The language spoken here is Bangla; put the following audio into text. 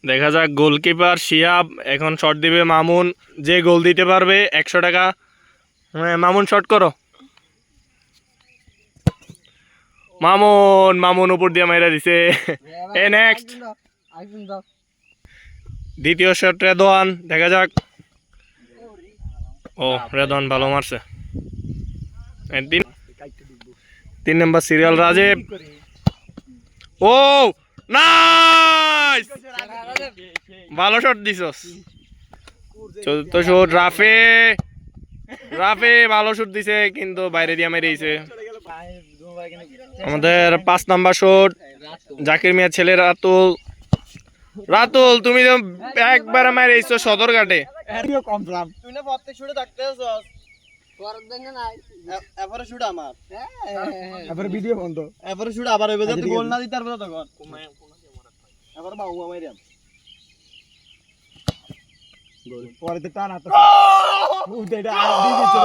দেখা যাক, গোলকিপার শিহাব, এখন শট দিবে মামুন। যে গোল দিতে পারবে 100 টাকা। হ্যাঁ মামুন, শট করো। মামুন মামুন উপর দিয়ে মাইরা দিছে। এ নেক্সট, দ্বিতীয় শট রেদওয়ান, দেখা যাক। ও রেদওয়ান ভালো মারছে। 3 নম্বর সিরিয়াল রাজীব। ও নাইস, ভালো শট দিছস। চতুর্থ শট রাফে, রাফে ভালো শট দিছে কিন্তু বাইরে দিয়ে মেরেছে। আমাদের 5 নাম্বার শট, জাকির মিয়ার ছেলে রাতুল। রাতুল তুমি তো একবার মেরেছো সদরঘাটে। তুই না প্রত্যেক শুটে থাকতে আছস। এবারে শুট আমার। এবারে ভিডিও বন্ধ। এবারে শুট আবার হইবে, যদি গোল না দিতে পারবে তখন। এবারে বাউ মাইরাম। গোল। পরে তো টান হাত। উঠে এটা আর দিয়েছে।